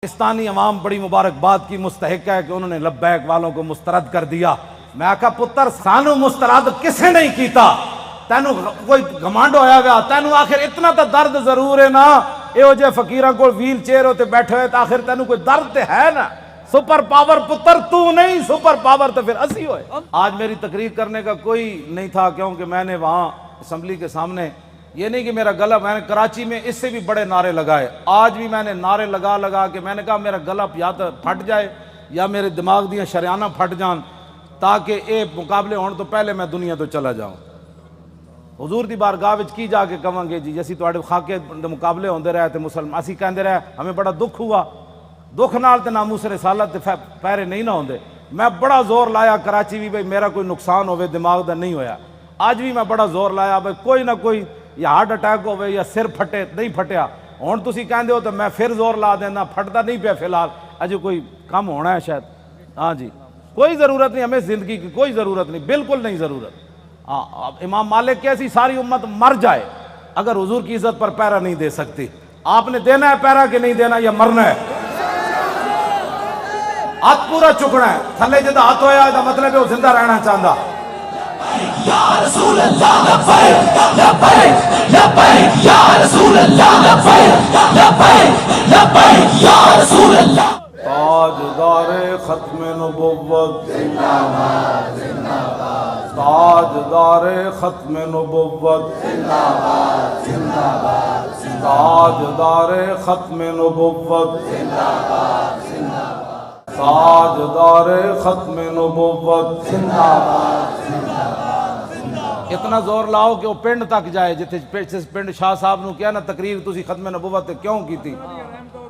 پاکستانی عوام بڑی مبارکباد کی مستحق ہے کہ انہوں نے لبیک والوں کو مسترد کر دیا۔ میں کہا پتر سانو مسترد کسے نہیں کیتا، تینو کوئی گھمنڈ ہویا گیا، تینو آخر اتنا تا درد ضرور ہے نا، ایو جے فقیراں کو ویل چیئر ہوتے بیٹھے ہوئے، آخر تینو کوئی درد تے ہے نا۔ سپر پاور پتر تو نہیں، سپر پاور تو پھر اسی ہوئے۔ آج میری تقریر کرنے کا کوئی نہیں تھا، کیونکہ میں نے وہاں اسمبلی کے سامنے یہ نہیں کہ میرا گلا، میں نے کراچی میں اس سے بھی بڑے نعرے لگائے، آج بھی میں نے نعرے لگا کے میں نے کہا میرا گلا یا تو پھٹ جائے یا میرے دماغ دیاں شریانہ پھٹ جان، تاکہ اے مقابلے ہون تو پہلے میں دنیا تو چلا جاؤں۔ حضور دی بارگاہ وچ کی جا کے کہاں گے جی اسی تواڈے خاکے مقابلے ہوندے رہے تے مسلمان اسی کہندے رہے ہمیں بڑا دکھ ہوا، دکھ نال تے ناموس رسالت تے پیرے نہیں نہ ہوندے۔ میں بڑا زور لایا کراچی بھی بھئی میرا کوئی نقصان ہوئے دماغ دا نہیں ہویا، آج بھی میں بڑا زور لایا بھئی کوئی نہ کوئی یا ہارٹ اٹیک ہوئے یا سر پھٹے، نہیں پھٹیا، ہون تسی کہندے ہو تو میں پھر زور لا دینا، پھٹتا نہیں پیا فی الحال، اجے کوئی کم ہونا ہے شاید۔ ہاں جی کوئی ضرورت نہیں، ہمیں زندگی کی کوئی ضرورت نہیں، بالکل نہیں ضرورت۔ امام مالک کیسی ساری امت مر جائے اگر حضور کی عزت پر پیرا نہیں دے سکتی۔ آپ نے دینا ہے پیرا کہ نہیں دینا یا مرنا ہے؟ ہاتھ پورا چکنا ہے، تھلے جدہ ہاتھ ہویا ہے مطلب ہے وہ زندہ رہنا چاہتا۔ یا رسول اللہ لبیک لبیک لبیک یا رسول اللہ لبیک لبیک لبیک یا رسول اللہ۔ تاجدار ختم نبوت زندہ باد زندہ باد، تاجدار ختم نبوت زندہ باد زندہ باد، تاجدار ختم نبوت زندہ باد زندہ باد، تاجدار ختم نبوت زندہ باد زندہ باد۔ اتنا زور لاؤ کہ وہ پنڈ تک جائے، جتنے پنڈ شاہ صاحب نو کیا نا تقریر تسی ختم نبوت کیوں کی تھی،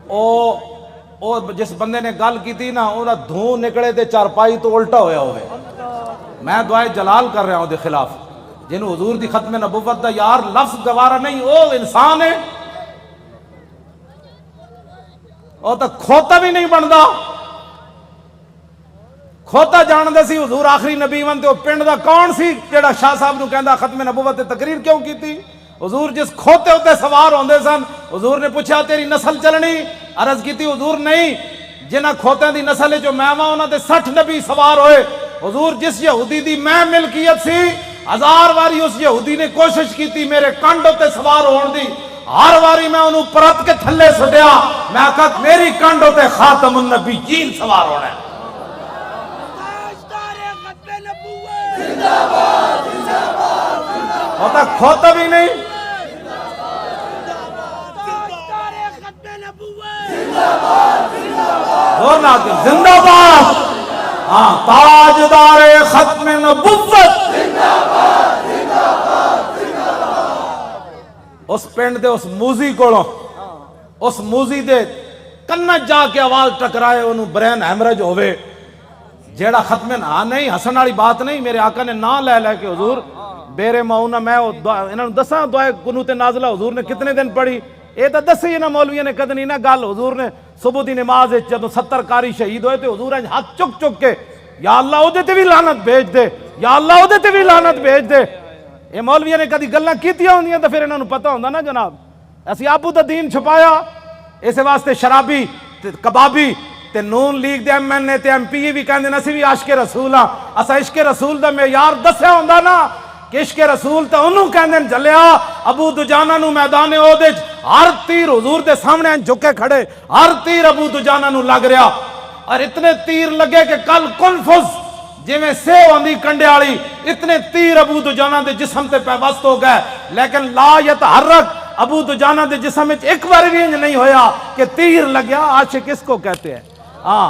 او جس بندے نے گل کی تھی نا انہاں دھوں نکلے تے چارپائی تو الٹا ہویا ہوئے۔ میں دعائے جلال کر رہا ہوں دے خلاف، جنہوں حضور دی ختم نبوت دا یار لفظ گوارا نہیں، او انسان ہے، او تا کھوتا بھی نہیں بندا، کھوتا جان دے سی حضور آخری نبی ون تے او پنڈ دا کون سی جڑا شاہ صاحب نو کہندا ختم نبوت تے تقریر کیوں کی تھی؟ حضور جس کھوتے ہوتے سوار ہوندے سن، حضور نے پوچھا تیری نسل چلنی؟ عرض کی تھی حضور نہیں، جنہ کھوتیں دی نسل جو میں وہاں انہاں دے 60 نبی سوار ہوئے۔ حضور جس یہودی دی میں ملکیت سی، 1000 واری اس یہودی نے کوشش کی تھی میرے کانڈ ہوتے سوار ہون دی، ہر واری میں انہوں پرت کے تھلے سٹیا، میں کہا میری کانڈ ہوتے خاتم النبیین سوار ہونا ہے۔ ہوتا کھوتا بھی نہیں، زور نہ آتے زندہ باد، ہاں تاجدار ختم نبوت، اس پنڈ دے اس موزی کوڑوں، اس موزی دے کنج جا کے آواز ٹکرائے انہوں برین ہیمرج ہوئے، جیڑا ختم نہ نہیں ہسن والی بات نہیں، میرے آقا نے نا لے لے کے حضور بیرے ماؤنا میں انہوں نے دساں دعائے قنوت نازلہ حضور نے کتنے دن پڑھی، اے تا دسی نا مولویہ نے کدنی نا گل، حضور نے صبح دی نماز جدو 70 کاری شہید ہوئے تھے حضور نے ہاتھ چک چک کے یا اللہ او دے تے بھی لعنت بھیج دے، یا اللہ او دے تے بھی لعنت بھیج دے۔ اے مولویہ نے کدی گلاں کیتیاں ہوندیاں تے پھر انہاں نوں پتہ ہوندا نا جناب، اسی آپو دا دین چھپایا، اس واسطے شرابی تے کبابی تے نون لیگ دے ایم این اے تے ایم پی بھی کہندے اسی بھی عاشق رسول ہاں، اسا عشق رسول دا معیار دسیا ہوندا نا کہ عشق رسول تے انہوں کہندے جلیا ابو دجانہ نو میدان احد ہر تیر حضور دے سامنے جھکے کھڑے، ہر تیر ابو دجانہ نو لگ رہا، اور اتنے تیر لگے کہ کل کنفز جی میں سیو آندھی کنڈے آڑی، اتنے تیر ابو دجانہ دے جسم تے پیوست ہو گئے، لیکن لا یتحرک ابو دجانہ دے جسم میں ایک بار بھی نہیں ہویا کہ تیر لگیا۔ عاشق اس کو کہتے ہیں، ہاں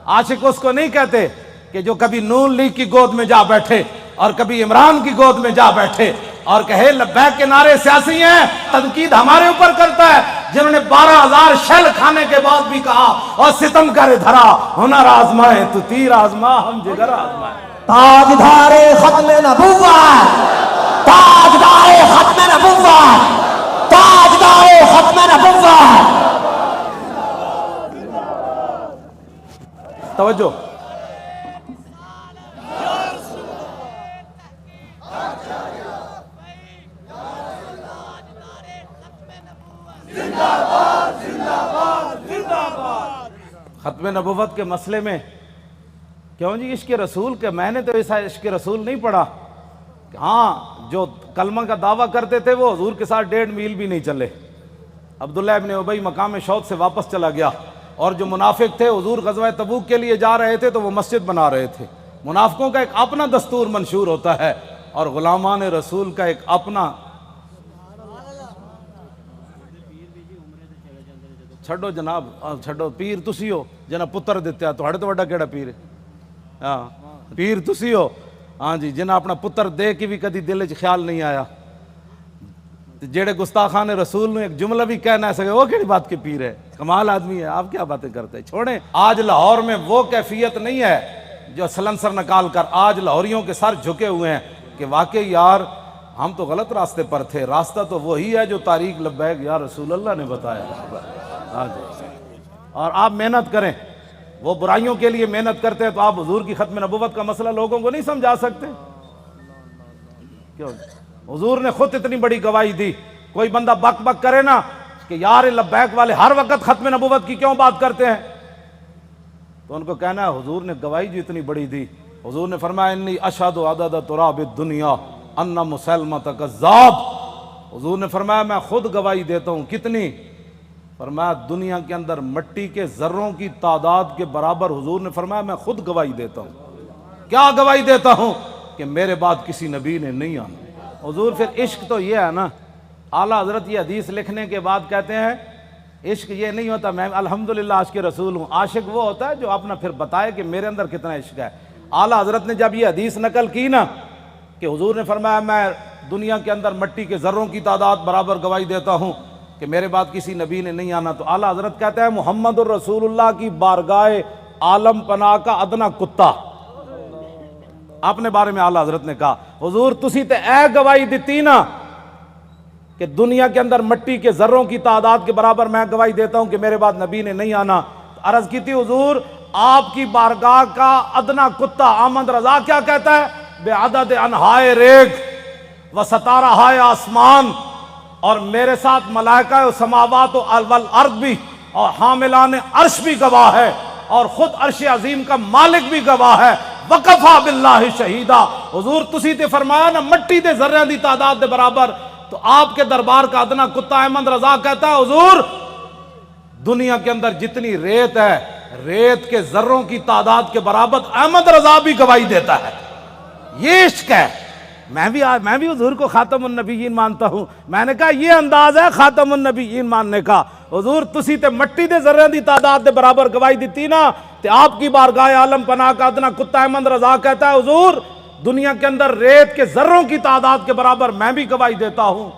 عاشق اس کو نہیں کہتے کہ جو کبھی نون لیگ کی گود میں جا بیٹھے اور کبھی عمران کی گود میں جا بیٹھے اور کہے لبیک کے نعرے سیاسی ہیں، تنقید ہمارے اوپر کرتا ہے، جنہوں نے 12,000 شیل کھانے کے بعد بھی کہا اور ستم کرے دھرا ہنر آزمائے تو تیر آزما ہم جگر آزمائے۔ تاجدار ختم نبوت، تاجدار ختم نبوت، تاجدار ختم نبوت۔ توجہ، زندہ باد زندہ باد زندہ باد۔ ختم نبوت کے مسئلے میں کیوں جی عشق رسول کے، میں نے تو ایسا عشق رسول نہیں پڑھا. ہاں جو کلمہ کا دعویٰ کرتے تھے وہ حضور کے ساتھ 1.5 میل بھی نہیں چلے. عبداللہ ابن ابی مقام شوق سے واپس چلا گیا. اور جو منافق تھے حضور غزوہ تبوک کے لیے جا رہے تھے تو وہ مسجد بنا رہے تھے. منافقوں کا ایک اپنا دستور منشور ہوتا ہے اور غلامان رسول کا ایک اپنا. چھڈو جناب، چھڈو. پیر تسی ہو جنہ پتر دیتے ہیں تو وڈا کیڑا پیر ہے؟ ہاں پیر تسی ہو ہاں جی، جنہ اپنا پتر دے کے بھی کدی دل چ خیال نہیں آیا. جیڑے گستاخان رسول نے ایک جملہ بھی کہہ نہ سکے وہ کیڑی بات کے پیر ہے؟ کمال آدمی ہے. آپ کیا باتیں کرتے ہیں؟ چھوڑیں. آج لاہور میں وہ کیفیت نہیں ہے جو سلنسر نکال کر آج لاہوریوں کے سر جھکے ہوئے ہیں کہ واقعی یار ہم تو غلط راستے پر تھے. راستہ تو وہی ہے جو طریق لبیک یا رسول اللہ نے بتایا. ہاں جی. اور آپ محنت کریں. وہ برائیوں کے لیے محنت کرتے ہیں تو آپ حضور کی ختم نبوت کا مسئلہ لوگوں کو نہیں سمجھا سکتے؟ کیوں؟ حضور نے خود اتنی بڑی گواہی دی. کوئی بندہ بک بک کرے نا کہ یار لبیک والے ہر وقت ختم نبوت کی کیوں بات کرتے ہیں، تو ان کو کہنا ہے حضور نے گواہی جو اتنی بڑی دی. حضور نے فرمایا انی اشہد عدد تراب الدنیا ان مسلمۃ کذاب. حضور نے فرمایا میں خود گواہی دیتا ہوں. کتنی؟ فرمایا دنیا کے اندر مٹی کے ذروں کی تعداد کے برابر. حضور نے فرمایا میں خود گواہی دیتا ہوں. کیا گواہی دیتا ہوں؟ کہ میرے بعد کسی نبی نے نہیں آنا. حضور پھر عشق تو یہ ہے نا، اعلیٰ حضرت یہ حدیث لکھنے کے بعد کہتے ہیں عشق یہ نہیں ہوتا میں الحمدللہ عاشق رسول ہوں. عاشق وہ ہوتا ہے جو اپنا پھر بتائے کہ میرے اندر کتنا عشق ہے. اعلیٰ حضرت نے جب یہ حدیث نقل کی نا کہ حضور نے فرمایا میں دنیا کے اندر مٹی کے ذروں کی تعداد برابر گواہی دیتا ہوں کہ میرے بعد کسی نبی نے نہیں آنا، تو اعلیٰ حضرت کہتے ہیں محمد الرسول اللہ کی بارگاہ عالم پناہ کا ادنا کتا. اپنے بارے میں اعلیٰ حضرت نے کہا حضور تسی تے اے گواہی دیتی نا کہ دنیا کے اندر مٹی کے ذروں کی تعداد کے برابر میں گواہی دیتا ہوں کہ میرے بعد نبی نے نہیں آنا. عرض کی تھی حضور آپ کی بارگاہ کا ادنا کتا احمد رضا کیا کہتا ہے؟ بے عدد انہائے ریگ و ستارہائے آسمان، اور میرے ساتھ ملائکہ و سماوات و والارض بھی اور حاملان عرش بھی گواہ ہے اور خود عرش عظیم کا مالک بھی گواہ ہے. وقفا باللہ شہیدہ. حضور تسی تے فرمایا نا مٹی دے ذرے دی تعداد دے برابر، تو آپ کے دربار کا ادنا کتا احمد رضا کہتا ہے حضور دنیا کے اندر جتنی ریت ہے ریت کے ذروں کی تعداد کے برابر احمد رضا بھی گواہی دیتا ہے. یہ عشق ہے. میں بھی حضور کو خاتم النبیین مانتا ہوں. میں نے کہا یہ انداز ہے خاتم النبیین ماننے کا. حضور تسی تے مٹی دے ذرے دی تعداد دے برابر گواہی دیتی نا تے آپ کی بارگاہ عالم پناہ کا ادنا کتا احمد رضا کہتا ہے حضور دنیا کے اندر ریت کے ذروں کی تعداد کے برابر میں بھی گواہی دیتا ہوں.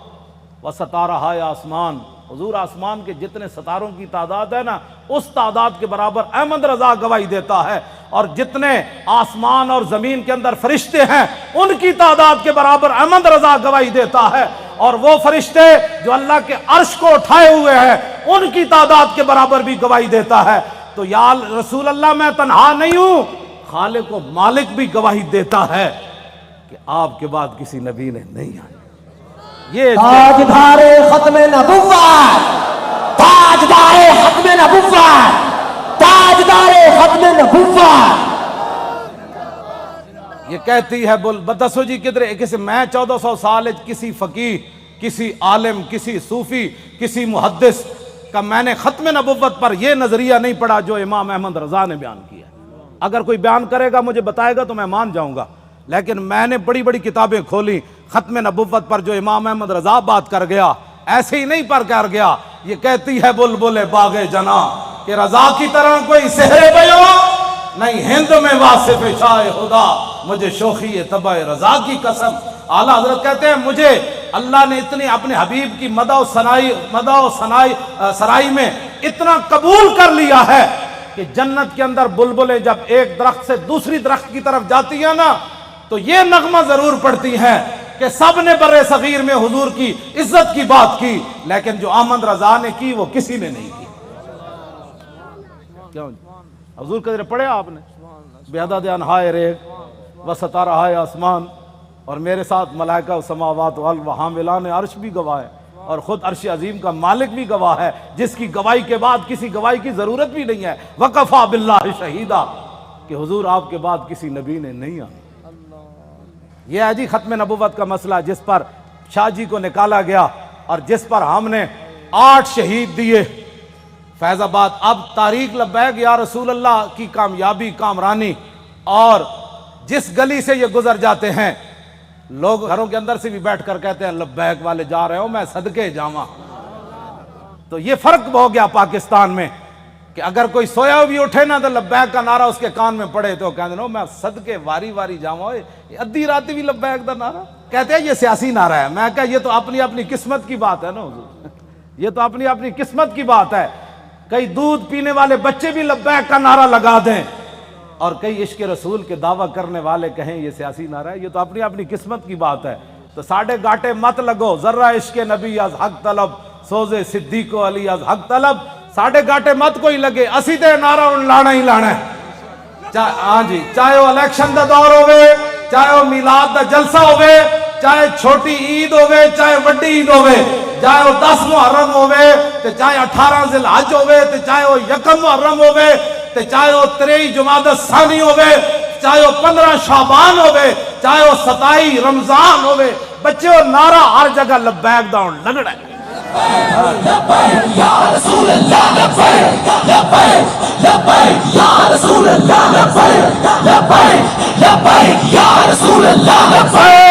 وستارہائے آسمان، حضور آسمان کے جتنے ستاروں کی تعداد ہے نا اس تعداد کے برابر احمد رضا گواہی دیتا ہے. اور جتنے آسمان اور زمین کے اندر فرشتے ہیں ان کی تعداد کے برابر احمد رضا گواہی دیتا ہے. اور وہ فرشتے جو اللہ کے عرش کو اٹھائے ہوئے ہیں ان کی تعداد کے برابر بھی گواہی دیتا ہے. تو یا رسول اللہ میں تنہا نہیں ہوں، خالق و مالک بھی گواہی دیتا ہے کہ آپ کے بعد کسی نبی نے نہیں آنا. یہ تاجدار ختم نبوت، تاجدار ختم نبوت، تاجدار ختم نبوت. یہ کہتی ہے بول بتسو جی کدھر کسی میں 1400 سال کسی فقیہ کسی عالم کسی صوفی کسی محدث کا میں نے ختم نبوت پر یہ نظریہ نہیں پڑھا جو امام احمد رضا نے بیان کیا. اگر کوئی بیان کرے گا مجھے بتائے گا تو میں مان جاؤں گا، لیکن میں نے بڑی بڑی کتابیں کھولی ختم نبوت پر جو امام احمد رضا بات کر گیا ایسے ہی نہیں پر کر گیا. یہ کہتی ہے بلبل باغ جنا کہ رضا کی طرح کوئی سحر بیان نہیں ہند میں واصف شاہ خدا، مجھے شوخی طبع رضا کی قسم. اعلیٰ حضرت کہتے ہیں مجھے اللہ نے اتنی اپنے حبیب کی مدح و سرائی میں اتنا قبول کر لیا ہے کہ جنت کے اندر بلبلیں جب ایک درخت سے دوسری درخت کی طرف جاتی ہیں نا تو یہ نغمہ ضرور پڑتی ہیں کہ سب نے برے صغیر میں حضور کی عزت کی بات کی، لیکن جو احمد رضا نے کی وہ کسی نے نہیں کی. کیوں حضور قدر پڑھے آپ نے بے عدد انہائے ریگ و ستارہائے آسمان، اور میرے ساتھ ملائکہ و سماوات و حاملان عرش بھی گواہ ہے. اور خود عرش عظیم کا مالک بھی گواہ ہے، جس کی گواہی کے بعد کسی گواہی کی ضرورت بھی نہیں ہے، وکفا باللہ شہیدا، کہ حضور آپ کے بعد کسی نبی نے نہیں آنا۔ یہ ہے جی ختم نبوت کا مسئلہ، جس پر شاہ جی کو نکالا گیا اور جس پر ہم نے 8 شہید دیے فیض آباد۔ اب تاریخ لبیک یا رسول اللہ کی کامیابی کامرانی، اور جس گلی سے یہ گزر جاتے ہیں لوگ گھروں کے اندر سے بھی بیٹھ کر کہتے ہیں لبیک والے جا رہے ہو، میں صدقے جاواں۔ تو یہ فرق ہو گیا پاکستان میں کہ اگر کوئی سویا بھی اٹھے نا تو لبیک کا نعرہ اس کے کان میں پڑے تو کہتے ہیں میں صدقے واری واری جاواں، ادھی رات بھی لبیک دا نعرہ کہتے ہیں یہ سیاسی نعرہ ہے۔ میں کہا یہ تو اپنی اپنی قسمت کی بات ہے نا حضور، یہ تو اپنی اپنی قسمت کی بات ہے۔ کئی دودھ پینے والے بچے بھی لبیک کا نعرہ لگا دیں اور کئی عشق رسول کے دعویٰ کرنے والے کہیں یہ سیاسی نعرہ ہے، یہ تو اپنی اپنی قسمت کی بات ہے۔ تو ساڑھے گاٹے مت لگو، ذرہ عشق نبی از حق طلب، سوزے صدیق و علی از حق طلب، ساڑھے گاٹے مت کوئی لگے، اسی تے نعرہ ان لانا ہی لانا ہے۔ ہاں جی، چاہے وہ الیکشن دا دور ہوئے، چاہے وہ میلاد دا جلسہ ہوئے، چاہے چھوٹی عید ہوئے چاہے وڈی عید ہوئے، چاہے وہ 10 محرم ہوئے تے چاہے 18 ذی الحج ہوئے تے چاہے وہ 1 محرم ہوئے تے چاہے وہ 23 جمادی الثانی ہوئے، چاہے وہ 15 شعبان ہوئے، چاہے وہ 27 رمضان ہوئے، بچے وہ نعرہ ہر جگہ لبیک دا ہون لگڑا ہے۔ لبیک یا رسول اللہ، لبیک لبیک لبیک یا رسول اللہ، لبیک لبیک لبیک یا رسول اللہ، لبیک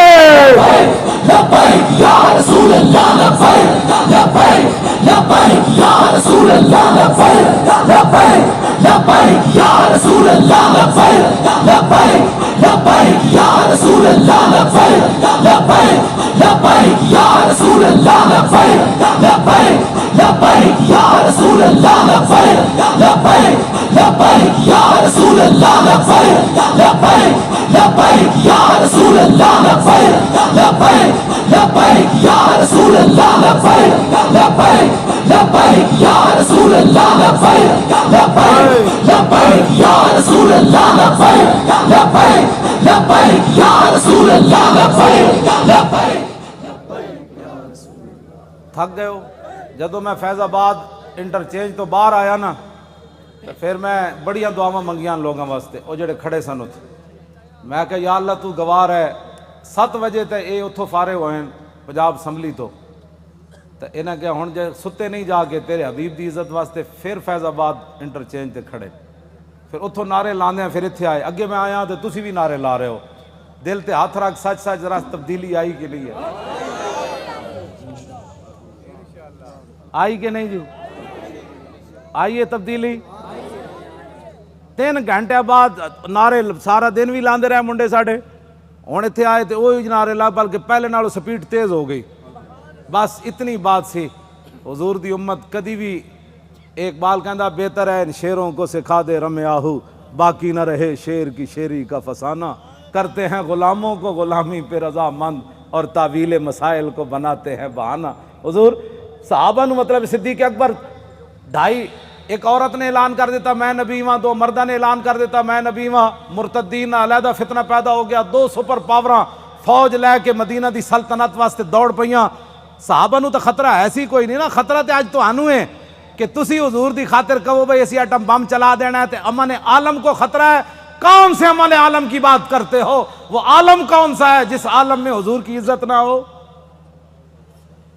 لبیک یا رسول اللہ، لبیک لبیک لبیک یا رسول اللہ، لبیک لبیک لبیک یا رسول اللہ، لبیک لبیک لبیک یا رسول اللہ، لبیک لبیک لبیک یا رسول اللہ، لبیک لبیک لبیک یا رسول اللہ، لبیک لبیک لبیک یا رسول اللہ، لبیک لبیک لبیک یا رسول اللہ، لبیک لبیک لبیک یا رسول اللہ، لبیک لبیک لبیک یا رسول اللہ، لبیک لبیک لبیک یا رسول اللہ، لبیک لبیک لبیک یا رسول اللہ، لبیک لبیک۔ تھک گئے ہو؟ جدو میں فیض آباد انٹرچینج تو باہر آیا نا تو پھر میں بڑیاں دعاواں منگیاں لوگوں واسطے، وہ جڑے کھڑے سن اتھے، میں کہ یا اللہ تو گواہ ہے 7 بجے تے اے اتھوں فارغ ہوئے پنجاب اسمبلی تو انہیں کہ ہن جے ستے نہیں جا کے تیرے حبیب دی عزت واسطے پھر فیض آباد انٹرچینج تے کھڑے، پھر اتھوں نعرے لاندے ہیں، پھر اتھے آئے، اگے میں آیا تو تسی بھی نعرے لا رہے ہو، دل تے ہاتھ رکھ، سچ سچ ذرا تبدیلی آئی کہ نہیں ہے؟ آئی کہ نہیں جی؟ آئی ہے تبدیلی؟ 3 گھنٹے بعد نعرے سارا دن بھی لاندے رہے منڈے ساڑھے، ہن اتھے آئے تے وہی نعرے لا، بلکہ پہلے نالوں سپیڈ تیز ہو گئی۔ بس اتنی بات سی، حضور دی امت کدی بھی، ایک بال کہندا بہتر ہے ان شیروں کو سکھا دے رم آہو، باقی نہ رہے شیر کی شیری کا فسانہ، کرتے ہیں غلاموں کو غلامی پہ رضا مند اور تعویل مسائل کو بناتے ہیں بہانہ۔ حضور صحابہ نو مطلب صدیق اکبر 2.5، ایک عورت نے اعلان کر دیتا میں نبی ہاں، 2 مردہ نے اعلان کر دیتا میں نبی ہاں، مرتدین علیحدہ فتنہ پیدا ہو گیا، 2 سپر پاوراں فوج لے کے مدینہ دی سلطنت واسطے دوڑ پئیاں۔ صحابہ نو تو خطرہ ایسی کوئی نہیں نا، خطرہ تے آج تو آنو ہے کہ تسی حضور دی خاطر کہو بھئی اسی ایٹم بم چلا دینا ہے تے امن عالم کو خطرہ ہے۔ کون سے امن عالم کی بات کرتے ہو؟ وہ عالم کون سا ہے جس عالم میں حضور کی عزت نہ ہو؟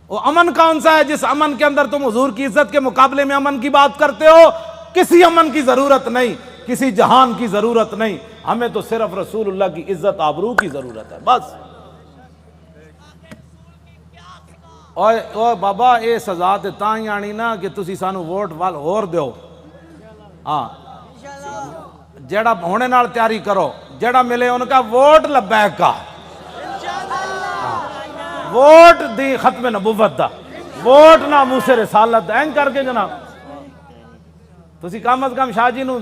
وہ امن کون سا ہے جس امن کے اندر تم حضور کی عزت کے مقابلے میں امن کی بات کرتے ہو؟ کسی امن کی ضرورت نہیں، کسی جہان کی ضرورت نہیں، ہمیں تو صرف رسول اللہ کی عزت آبرو کی ضرورت ہے بس۔ اوہ بابا اے سزا تے تاں ہی آنی نا کہ تسی سانو ووٹ وال ہور دیو، ہاں جیڑا ہونے نال تیاری کرو، جیڑا ملے ان کا ووٹ لبیک کا، ووٹ دی ختم نبوت دا، ووٹ ناموس رسالت دا، این کر کے جناب تسی کم از کم شاہ جی نو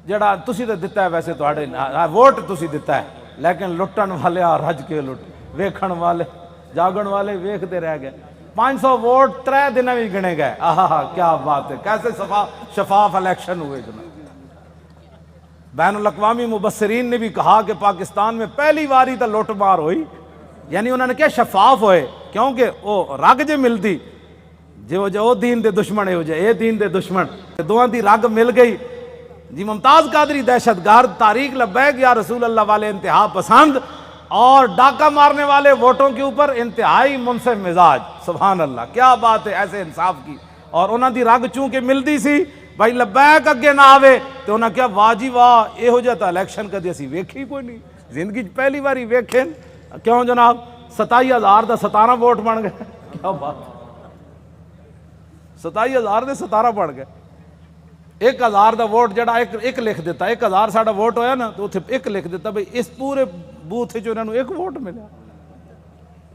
جڑا تسی تے دتا ہے، ویسے تواڈے ووٹ تسی دتا ہے، لیکن لٹن والے رج کے لٹ، ویکھن والے جاگن والے ویکھتے رہ گئے۔ 500 ووٹ 3 دن میں گنے گئے، آہا کیا بات ہے، کیسے شفاف الیکشن ہوئے جناب۔ بین الاقوامی مبصرین نے بھی کہا کہ پاکستان میں پہلی باری تو لوٹ مار ہوئی، یعنی انہوں نے کیا شفاف ہوئے، کیونکہ وہ رگ جے ملتی جو دین دے دشمن ہے ہو جائے اے دین دے دشمن دوہاں دی رگ مل گئی جی۔ ممتاز قادری دہشت گرد، تحریک لبیک یا رسول اللہ والے انتہا پسند، اور ڈاکہ مارنے والے ووٹوں کے اوپر انتہائی منصف مزاج۔ سبحان اللہ، کیا بات ہے ایسے انصاف کی۔ اور انہاں دی رگ چونکہ ملدی سی بھائی لبیک اگے نہ آوے تو انہاں کیا واہ جی واہ، یہو جہا الیکشن کدی اسی ویکھی کوئی نہیں، زندگی پہلی باری ویکھیں۔ کیوں جناب 27,000 دا 17 ووٹ بن گئے، کیا بات، 27,000 دے 17 بن گئے۔ 1,000 دا ووٹ جڑا ایک لکھ دیتا، 1,000 ساڑا ووٹ ہویا نا تو اتنے ایک لکھ دیتا بھئی اس پورے بوتھ جو انہوں نے ایک ووٹ ملا۔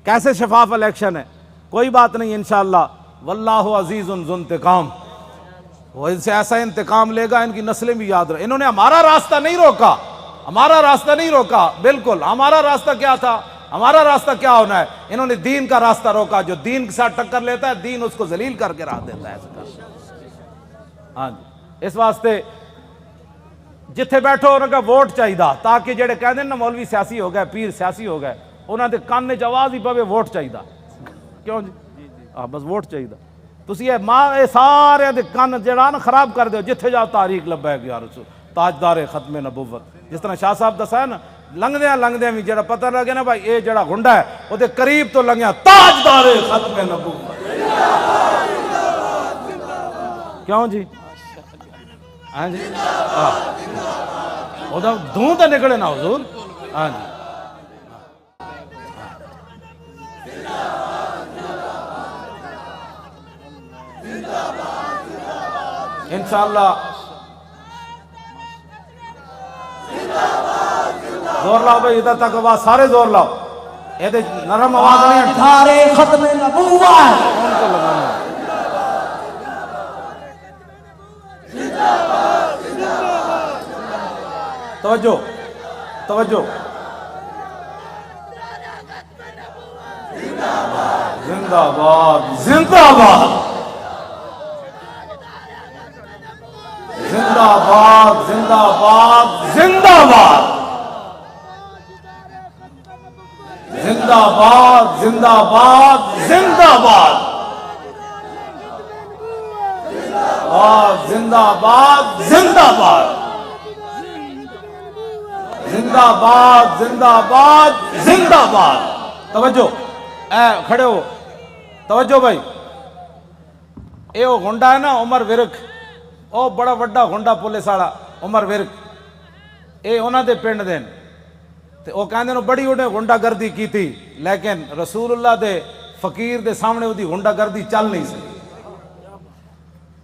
کیسے شفاف الیکشن ہے، کوئی بات نہیں انشاءاللہ، واللہ عزیز ذو انتقام، وہ ان سے ایسا انتقام لے گا ان کی نسلیں بھی یاد رہے۔ انہوں نے ہمارا راستہ نہیں روکا، ہمارا راستہ نہیں روکا، بالکل ہمارا راستہ کیا تھا، ہمارا راستہ کیا ہونا ہے، انہوں نے دین کا راستہ روکا۔ جو دین کے ساتھ ٹکر لیتا ہے دین اس کو ذلیل کر کے رکھ دیتا ہے۔ ہاں جی، اس واسطے جتھے بیٹھو انہوں کا ووٹ چاہیے تاکہ جڑے کہتے ہیں نا مولوی سیاسی ہو گئے، پیر سیاسی ہو گئے، انہوں نے کان وچ آواز ہی پوے ووٹ چاہیے۔ کیوں جی؟ ہاں بس ووٹ چاہیے۔ تسی یہ سارے دے کان جڑا نا خراب کر دیو، جتھے جاؤ تحریک لبیک یا رسول، تاجدار ختم نبوت، جس طرح شاہ صاحب دسا ہے نا، لنگدیاں بھی جڑا پتہ لگے نا بھائی اے جڑا گنڈا ہے وہ دے قریب تو لنگیا تاجدار ختم نبوت۔ کیوں جی؟ ہاں جی، وہ دھوں تے نکلے نا حضور۔ ہاں جی، انشاءاللہ زور لاؤ بھائی، ادھر تک آواز سارے زور لاؤ، یہ نرم آواز نہیں ہے، تاجدار ختم نبوت، کون کو لگانا ہے؟ توجہ توجہ، زندہ باد زندہ باد زندہ باد زندہ باد زندہ باد زندہ باد زندہ باد زندہ باد زندہ باد زندہ باد زندہ باد زندہ باد زندہ باد۔ توجہ، اے کھڑے ہو، توجہ بھائی، اے وہ گنڈا ہے نا عمر ورک، او بڑا وڈا گنڈا پولیس والا عمر ورک، اے انہاں دے پنڈ دین تے او کہندے نے بڑی انہیں گنڈا گردی کیتی، لیکن رسول اللہ دے فقیر دے سامنے اودی گنڈا گردی چل نہیں سکی۔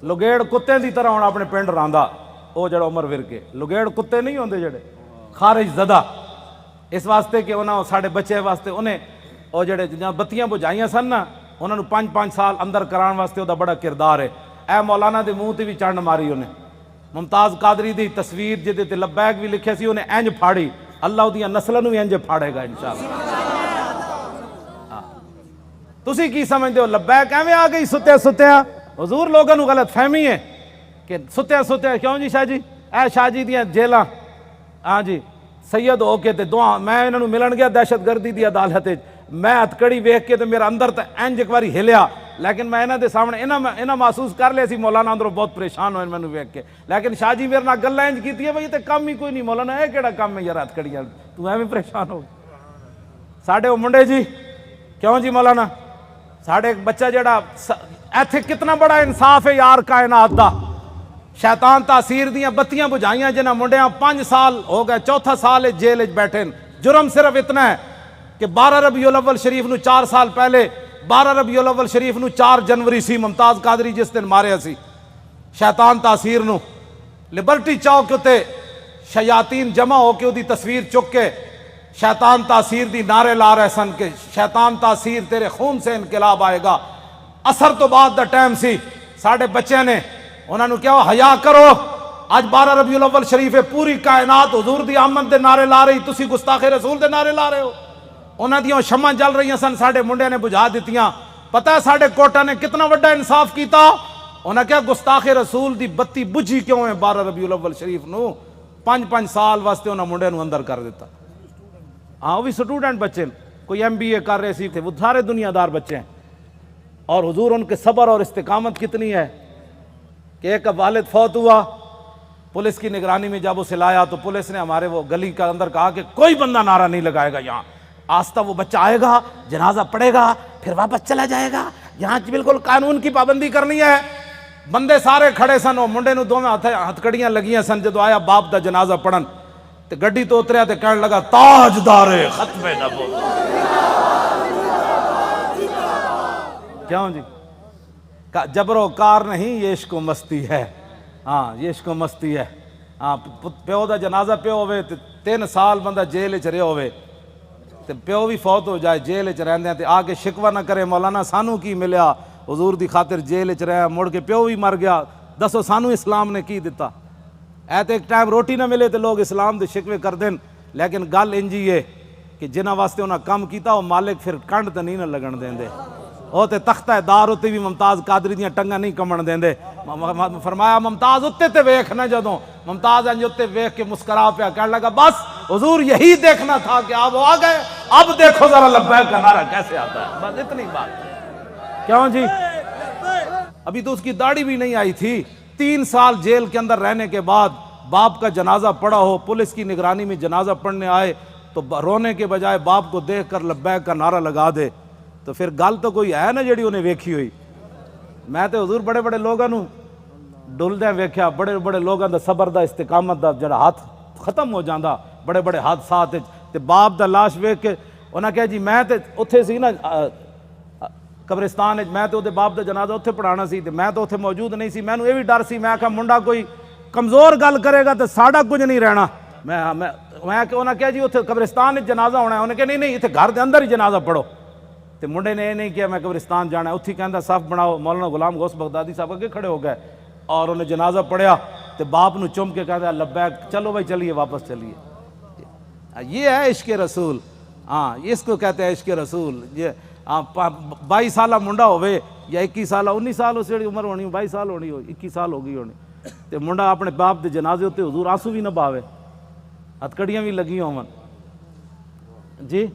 لگیڑ کتے دی طرح ہونا اپنے پنڈ راندا، او جڑا عمر ورک ہے، لگیڑ کتے نہیں ہوندے جڑے خارج زدہ، اس واسطے کہ انہوں ساڑھے بچے واسطے انہیں او جڑے بتیاں بجھائیاں سن نا انہوں نے 5 سال اندر کران واسطے وہ بڑا کردار ہے۔ اے مولانا دے منہ تے بھی چنڈ ماری انہیں، ممتاز قادری دی تصویر جدے تے لبیک بھی لکھے سی انہیں انج پھاڑی، اللہ دیاں نسلوں بھی انج پھاڑے گا انشاءاللہ۔ تسی کی سمجھتے ہو لبیک ایویں آ گئی ستیاں؟ حضور لوگوں کو غلط فہمی ہے کہ ستیاں کیوں جی شاہ جی، اے شاہ جی دیاں جیلاں، ہاں جی سید ہو کے تے دعا، میں انہوں ملن گیا دہشت گردی دی عدالت، میں ہتکڑی ویکھ کے تے میرا اندر تے انج ایک باری ہلیا، لیکن میں انہاں دے سامنے انہاں محسوس کر لیا سی مولانا اندروں بہت پریشان ہوئے مینوں ویکھ کے، لیکن شاہ جی میرے نال گلاں انج کیتی ہے بھئی تے کم ہی کوئی نہیں مولانا، اے کیڑا کم ہے یار ہتکڑیاں، تو ایویں پریشان ہو ساڈے او منڈے جی، کیوں جی مولانا ساڈے ایک بچہ جڑا ایتھے کتنا بڑا انصاف ہے یار کائنات دا، شیطان تاثیر دیاں بتیاں بجھائیاں جنہاں منڈیاں 5 سال ہو گئے، چوتھا سال جیل بیٹھے، جرم صرف اتنا ہے کہ 12 ربیع الاول شریف نو 4 سال پہلے 12 ربیع الاول شریف نو 4 جنوری سی ممتاز قادری جس دن ماریا سی شیطان تاثیر نو، لبرٹی چوک تے شیاطین جمع ہو کے دی تصویر چک کے شیطان تاثیر دی نعرے لا رہے سن کہ شیطان تاثیر تیرے خون سے انقلاب آئے گا۔ اثر تو بعد دا ٹائم سی، ساڑھے بچے نے انہوں نے کیا حیا کرو، آج 12 ربیع الاول شریف ہے، پوری کائنات حضور دی آمد دے نعرے لا رہی، تسی گستاخ رسول دے نعرے لا رہے ہو۔ انہاں دیاں شمع جل رہی سن، ساڑھے منڈے نے بجھا دیتیاں۔ پتہ ہے ساڑھے کوٹا نے کتنا وڈا انصاف کیتا، انہاں کیا گستاخ رسول دی بتی بجھی کیوں ہے 12 ربیع الاول شریف نو، 5 سال واسطے انہاں منڈے نو اندر کر دیتا۔ ہاں وہ بھی سٹوڈنٹ بچے کوئی MBA کر رہے سی تھے، وہ سارے دنیا دار بچے ہیں. اور حضور ان کے صبر اور استقامت کتنی ہے کہ ایک والد فوت ہوا، پولیس کی نگرانی میں جب اسے لایا تو پولیس نے ہمارے وہ گلی کا اندر کہا کہ کوئی بندہ نعرہ نہیں لگائے گا یہاں. آستہ وہ بچہ آئے گا، جنازہ پڑے گا، پھر واپس چلا جائے گا. یہاں بالکل قانون کی پابندی کرنی ہے. بندے سارے کھڑے سن، وہ منڈے نو دوویں ہتھکڑیاں لگیاں سن. جدو آیا باپ دا جنازہ پڑھن تے گڈی تو اتریا تے کہنے لگا تاجدار ختم نبوت. کیوں جی؟ جبر و کار نہیں، یہ عشق و مستی ہے. ہاں یہ عشق و مستی ہے. ہاں پیو دا جنازہ پیو ہوئے تے 3 سال بندہ جیل چ رہیا ہوئے تے پیو بھی فوت ہو جائے جیل چ رہندے تے آ کے شکوہ نہ کرے مولانا سانو کی ملیا، حضور دی خاطر جیل چ رہیا، مڑ کے پیو بھی مر گیا. دسو سانو اسلام نے کی دیتا؟ اے تے ایک ٹائم روٹی نہ ملے تے لوگ اسلام دے شکوے کر دین. لیکن گل انجی ہے کہ جنہاں واسطے انہاں کم کیتا وہ مالک پھر کنڈ تے نہیں نہ لگن دیندے. وہ تے تختہ دار اتے بھی ممتاز قادری دیاں ٹنگاں نہیں کمن دیندے. فرمایا ممتاز اتے تے ویکھ نہ، جدوں ممتاز انج اتے ویکھ کے مسکرا پیا کہنے لگا بس حضور یہی دیکھنا تھا کہ آپ آ گئے، اب دیکھو ذرا لبیک کا نعرہ کیسے آتا ہے. بس اتنی بات. کیوں جی؟ ابھی تو اس کی داڑھی بھی نہیں آئی تھی. 3 سال جیل کے اندر رہنے کے بعد باپ کا جنازہ پڑا ہو، پولیس کی نگرانی میں جنازہ پڑھنے آئے تو رونے کے بجائے باپ کو دیکھ کر لبیک کا نعرہ لگا دے تو پھر گل تو کوئی ہے نا جڑی انہیں ویکھی ہوئی. میں تے حضور بڑے بڑے لوگاں نو ڈلدیاں ویکھیا، بڑے بڑے لوگاں دا صبر دا استقامت دا جڑا ہاتھ ختم ہو جاندا بڑے بڑے حادثات تے باپ دا لاش ویکھ کے انہاں کہا جی میں تے اتھے سی نا قبرستان میں تے باپ دا جنازہ اتھے پڑھانا سی تے میں تو اتھے موجود نہیں سی. مینوں یہ بھی ڈر سی، میں کہا منڈا کوئی کمزور گل کرے گا تے ساڈا کچھ نہیں رہنا. میں کہ انہاں کہا جی اتھے قبرستان وچ جنازہ ہونا ہے. انہاں کہا نہیں اتھے گھر دے اندر ہی جنازہ پڑھو. تے منڈے نے یہ نہیں کیا میں قبرستان جانا ہے. اتھی کہندا صف بناؤ. مولانا غلام غوث بغدادی صاحب اگے کھڑے ہو گئے اور انہیں جنازہ پڑھیا تے باپ نو چم کے کہتا لبیک، چلو بھائی چلیے واپس چلیے. یہ ہے عشق رسول. ہاں اس کو کہتے ہیں عشق رسول. یہ 22 سالہ منڈا ہوئے یا 21 سالہ 19 سال اس جڑی عمر ہونی 22 سال ہونی ہو 21 سال ہو گئی ہونی تے منڈا اپنے باپ دے جنازے ہوتے حضور آنسو بھی نہ باوے، ہتھکڑیاں بھی لگی ہون. جی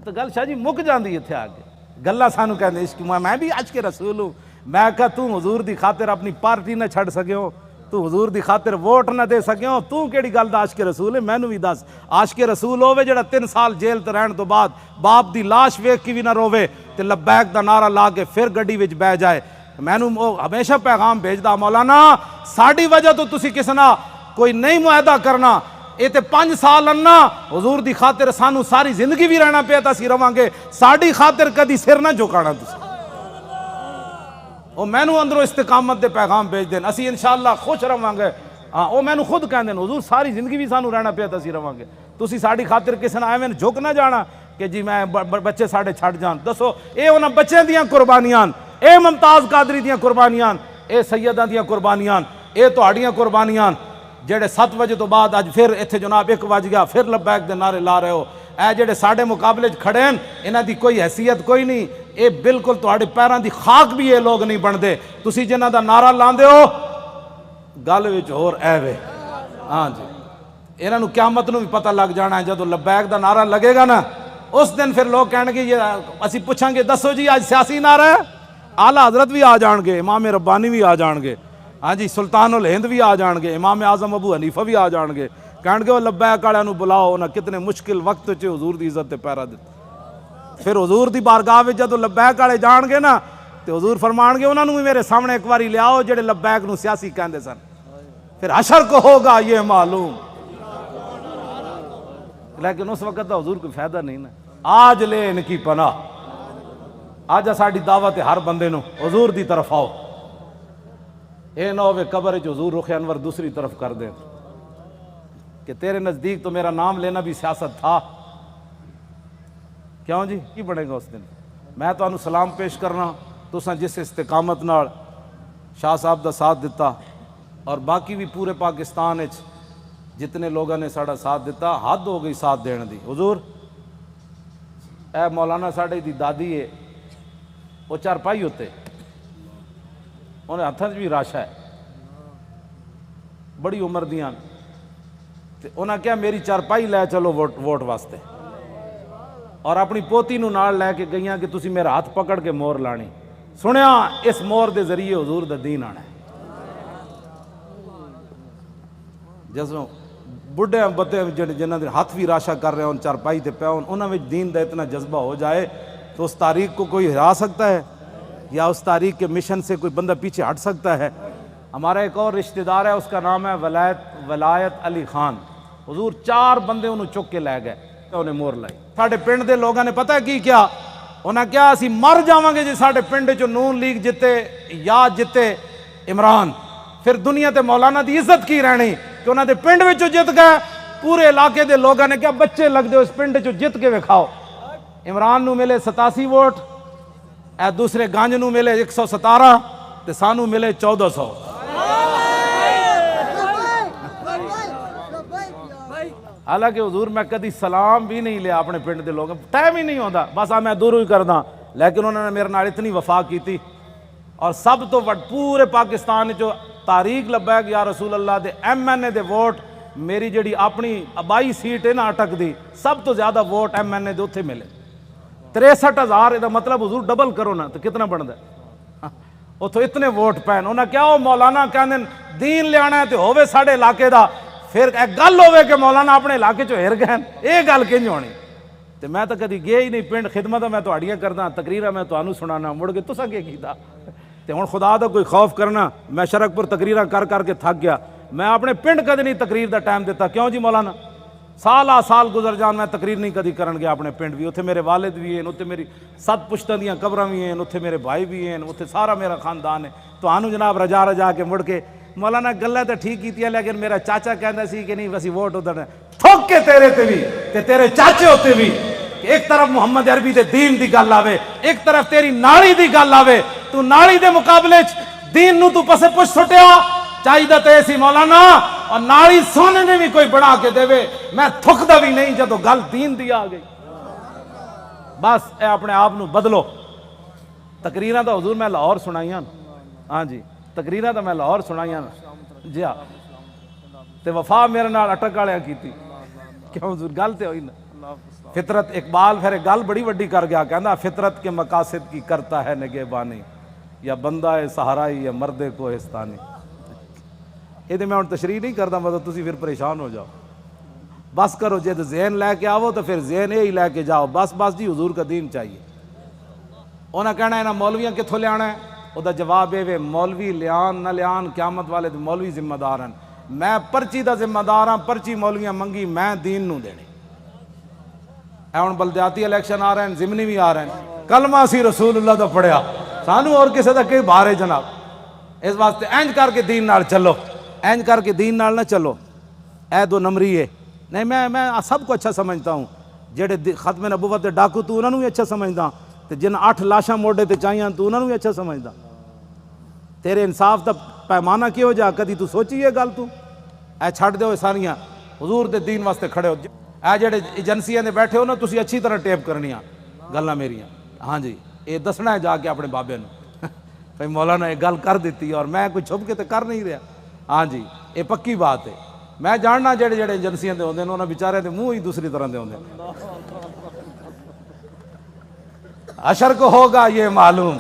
تو گل شاہ جی مک جاندی اتھے آ کے گلاں سانو کہندے عشق. میں بھی عشق رسول ہوں. میں کہا تو حضور دی خاطر اپنی پارٹی نہ چھڑ سکیو، تو حضور دی خاطر ووٹ نہ دے سکیو، تو کیڑی گل دا عاشق رسول ہے؟ مینوں بھی دس. عاشق رسول ہوے جڑا 3 سال جیل تے رہن تو بعد باپ دی لاش ویکھ کے بھی نہ روے تے لبیک دا نعرہ لا کے پھر گڈی وچ بہ جائے. مینوں ہمیشہ پیغام بھیجدا مولانا ساڈی وجہ تو تسی کس نہ کوئی نہیں معاہدہ کرنا. یہ تے 5 سال انا حضور دی خاطر سانو ساری زندگی بھی رہنا پیا تا اسی رواں گے. ساڈی خاطر کدی سر نہ جھکانا تسی. وہ مینوں اندروں استقامت دے پیغام بھیج دین، اسی انشاءاللہ خوش رواں گے. ہاں وہ مینوں خود کہندے حضور ساری زندگی بھی سانو رہنا پیا تا اسی رواں گے. تسی ساڈی خاطر کسے نہ ایویں جھک نہ جانا کہ جی میں بچے ساڈے چھڈ جان. دسو اے انہاں بچیاں دیاں قربانیاں، اے ممتاز قادری دیاں قربانیاں، اے سیداں دیاں قربانیاں، اے تہاڈیاں قربانیاں جڑے 7 بجے تو بعد اج پھر اتنے جناب 1 بج گیا پھر لبیک دے نعرے لا رہے ہو. اے جڑے ساڈے مقابلے کھڑے ہیں انہاں دی کوئی حیثیت کوئی نہیں. اے بالکل تہاڈے پیراں دی خاک بھی یہ لوگ نہیں بنتے. تسی جنہاں دا نعرہ لاندے ہو گل وچ ہور ایوے. ہاں جی انہاں نو قیامت نو بھی پتہ لگ جانا ہے جدو لبیک دا نعرہ لگے گا نا اس دن پھر لوگ کہنے گے یہ اسی پوچھیں گے دسو جی آج سیاسی نعرہ ہے. اعلیٰ حضرت بھی آ جان گے، امام ربانی بھی آ جان گے، ہاں جی سلطان الہند بھی آ جان گے، امام اعظم ابو حنیفہ بھی آ جان گے. کہن گے وہ لبیک والے نو بلاؤ. انہاں کتنے مشکل وقت چ حضور دی عزت تے پیرا دتے. پھر حضور دی بارگاہ وچ جدو لبیک والے جان گے نا تے حضور فرمان گے انہاں نو بھی میرے سامنے ایک باری لیاؤ جڑے لبیک نو سیاسی کہندے سن. پھر حشر کو ہوگا یہ معلوم. لیکن اس وقت حضور کوئی فائدہ نہیں نا. آج لے ان کی پناہ. آج ساڈی دعوت ہے ہر بندے نو حضور دی طرف آؤ. اے نہ ہوئے قبر وچ حضور رخ انور دوسری طرف کر دیں کہ تیرے نزدیک تو میرا نام لینا بھی سیاست تھا. کیوں جی کی بنے گا اس دن؟ میں تو انہوں سلام پیش کرنا تساں جس استقامت نال شاہ صاحب دا ساتھ دیتا اور باقی بھی پورے پاکستان وچ جتنے لوگوں نے ساڑا ساتھ دیتا حد ہو گئی ساتھ دین دی. حضور اے مولانا ساڑے دی دادی ہے وہ چارپائی ہوتے انہیں ہتھاں بھی راشا ہے بڑی عمر دیاں تے انہاں کیا میری چارپائی لے چلو ووٹ واسطے. اور اپنی پوتی نو نال لے کے گئیاں کہ تسی میرا ہاتھ پکڑ کے مور لانی. سنیا اس مور دے ذریعے حضور دا دین آنا ہے. جسوں بڑھے بتے جنہ دے ہاتھ بھی راشا کر رہے ہیں چارپائی تے پیا انہاں وچ دین دا اتنا جذبہ ہو جائے تو اس تاریخ کو کوئی ہرا سکتا ہے یا اس تاریخ کے مشن سے کوئی بندہ پیچھے ہٹ سکتا ہے؟ ہمارا ایک اور رشتہ دار ہے، اس کا نام ہے ولایت علی خان. حضور 4 بندے انہوں چک کے لے گئے، انہیں مور لائی. ساڈے پنڈ دے لوگوں نے پتہ کی کیا؟ انہاں کیا اسی مر جاواں گے جی ساڈے پنڈ چ نون لیگ جتے یا جتے عمران، پھر دنیا تے مولانا دی عزت کی رہنی کہ انہاں دے پنڈ وچوں جت گئے. پورے علاقے دے لوگوں نے کیا بچے لگ دے اس پنڈ چوں جت کے وکھاؤ. عمران نو ملے 87 ووٹ، اے دوسرے گانج نو ملے 117 تے سانو ملے 1400. حالانکہ حضور میں کدی سلام بھی نہیں لیا اپنے پنڈ دے لوگوں، ٹائم ہی نہیں ہوتا، بس میں دوروں ہی کردا. لیکن انہوں نے میرے نال اتنی وفا کی تھی. اور سب تو پورے پاکستان جو تاریخ لبیک یا رسول اللہ دے ایم این اے دے ووٹ، میری جڑی اپنی آبائی سیٹ ہے نا اٹک دی، سب تو زیادہ ووٹ ایم این اے دے اتھے ملے 63,000. یہ مطلب حضور ڈبل کرو نا تو کتنا بنتا ہے؟ اتھو اتنے ووٹ پین. انہاں کیا ہو مولانا کہندے دین لیانا ہے تے ہووے ساڈے علاقے دا، پھر ایک گل ہوئے کہ مولانا اپنے علاقے چو ہر گئے، یہ گل کنج ہونی؟ تو میں تو کدی گیا ہی نہیں پنڈ. خدمت میں تہاڈیاں کردا، تقریراں میں تانوں سنانا، مڑ کے تساں کی کیتا؟ تے ہن خدا دا کوئی خوف کرنا. میں شرک پور تقریراں کر کے تھک گیا. میں اپنے پنڈ کدی نہیں تقریر دا ٹائم دیتا. کیوں جی مولانا؟ سال گزر جان میں تقریر نہیں کدی کرن گیا اپنے پنڈ بھی. اتھے میرے والد بھی ہیں، اتھے میری 7 پشتاں دیاں قبراں بھی ہیں، اتھے میرے بھائی بھی ہیں، اتھے سارا میرا خاندان ہے. تانوں جناب رجا کے مڑ کے مولانا گلاں تے ٹھیک کیتیاں، لیکن میرا چاچا کہندا سی کہ نہیں وسی ووٹ ادھر تھوک کے تیرے تے بھی تے تیرے چاچے ہوتے بھی. ایک طرف محمد عربی دے دین دی گل آوے، ایک طرف تیری نالی دی گل آوے، تو نالی دے مقابلے دین نو تو پسے پچھ سٹیا. چاہیے تے سی مولانا اور نالی سونے نے بھی کوئی بنا کے دے. میں تھکدا بھی نہیں جدو گل دین دی آ گئی. بس اے اپنے آپ نو بدلو. تقریراں تو حضور میں لاہور سنائیاں، ہاں جی تقریراں تو میں لاہور سنائیاں جی ہاں. تے وفا میرے نال اٹک والے کیتی. کیوں حضور گل تے ہوئی نا. فطرت اقبال پھر ایک گل بڑی وڈی کر گیا، کہندا فطرت کے مقاصد کی کرتا ہے نگہبانی، یا بندہ ہے سہارائی یا مرد کوہستانی. یہ میں ہوں تشریح نہیں کرتا، مطلب تسی پھر پریشان ہو جاؤ. بس کرو جد ذہن لے کے آؤ تو پھر ذہن یہی لے کے جاؤ. بس جی حضور کا دین چاہیے. انہاں کہنا ہے نا مولویاں کتھوں لیا ہے؟ وہ دا جواب ہے مولوی لیان نہ لیان قیامت والے دے مولوی ذمہ دار ہیں. میں پرچی دا ذمہ دار ہاں، پرچی مولویاں منگی میں دین نو دینی. اے ہن بلدیاتی الیکشن آ رہے ہیں، ضمنی بھی آ رہے ہیں، کلمہ سی رسول اللہ دا پڑھیا، سانو اور کسے دا کئی بار ہے جناب. اس واسطے اینج کر کے دین نال چلو، اینج کر کے دین نال نہ چلو. اے 2 نمبری ہے نہیں. میں سب کو اچھا سمجھتا ہوں. جڑے ختم نبوت دے ڈاکو تو انہوں نے بھی اچھا سمجھدا، تے جن 8 لاشاں موڈے تے چاہیاں تو انہوں نے بھی اچھا سمجھدا. تیرے انصاف دا پیمانہ کی ہو جا کدی تو سوچی یہ گل تو؟ اے چھڑ دیو ساریاں حضور دے دین واسطے کھڑے ہو. اے جڑے ایجنسیاں دے بیٹھے ہو نا تسی اچھی طرح ٹیپ کرنیاں گلاں میریاں. ہاں جی یہ دسنا ہے جا کے اپنے بابے نو بھائی مولانا یہ گل کر دیتی اور میں کوئی چھپ کے تے کر نہیں رہا. ہاں جی یہ پکی بات ہے. میں جاننا جڑے ایجنسیاں دے ہوندے نے انہاں بیچارے دے منہ ہی دوسری طرح دے ہوندے. حشر کو ہوگا یہ معلوم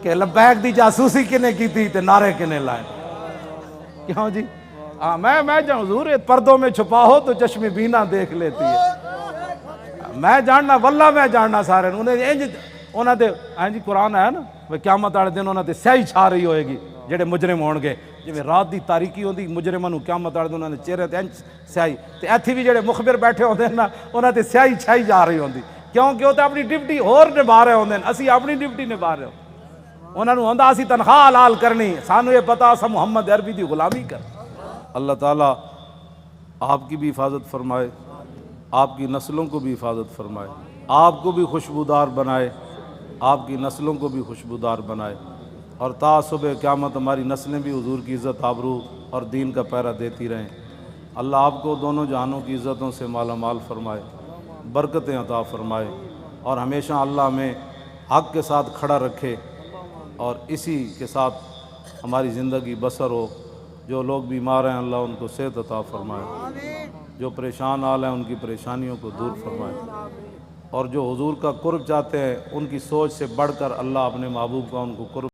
کہ لبیک دی جاسوسی کنے کی تھی تے نعرے کنے لائے. کیوں جی؟ ہاں میں جان حضور پردوں میں چھپا ہو تو چشم بینا دیکھ لیتی ہے. میں جاننا واللہ میں جاننا سارے انہاں دے. ہاں جی قرآن ہے نا قیامت والے دن انہاں تے سیاہی چھا رہی ہوئے گی جڑے مجرم ہون گے. جویں رات دی تاریکی ہوندی مجرماں نوں قیامت والے دن انہاں دے چہرے تے سیاہی، تے ایتھے بھی جڑے مخبر بیٹھے ہوندے نا انہاں تے سیاہی چھائی جا رہی ہوندی. کیونکہ وہ تے اپنی ڈیوٹی ہور نبھا رہے ہوندے، اسی اپنی ڈیوٹی نبھا رہے ہوں. انہاں نوں ہوندا اسی تنخواہ حلال کرنی، سانوں یہ پتہ اساں محمد عربی دی غلامی کر. اللہ تعالیٰ آپ کی بھی حفاظت فرمائے، آپ کی نسلوں کو بھی حفاظت فرمائے، آپ کو بھی خوشبودار بنائے، آپ کی نسلوں کو بھی خوشبودار بنائے، اور تا صبح قیامت ہماری نسلیں بھی حضور کی عزت آبرو اور دین کا پہرا دیتی رہیں. اللہ آپ کو دونوں جہانوں کی عزتوں سے مالا مال فرمائے، برکتیں عطا فرمائے، اور ہمیشہ اللہ ہمیں حق کے ساتھ کھڑا رکھے اور اسی کے ساتھ ہماری زندگی بسر ہو. جو لوگ بیمار ہیں اللہ ان کو صحت عطا فرمائے، جو پریشان حال ہیں ان کی پریشانیوں کو دور فرمائے. اور جو حضور کا قرب چاہتے ہیں ان کی سوچ سے بڑھ کر اللہ اپنے محبوب کا ان کو قرب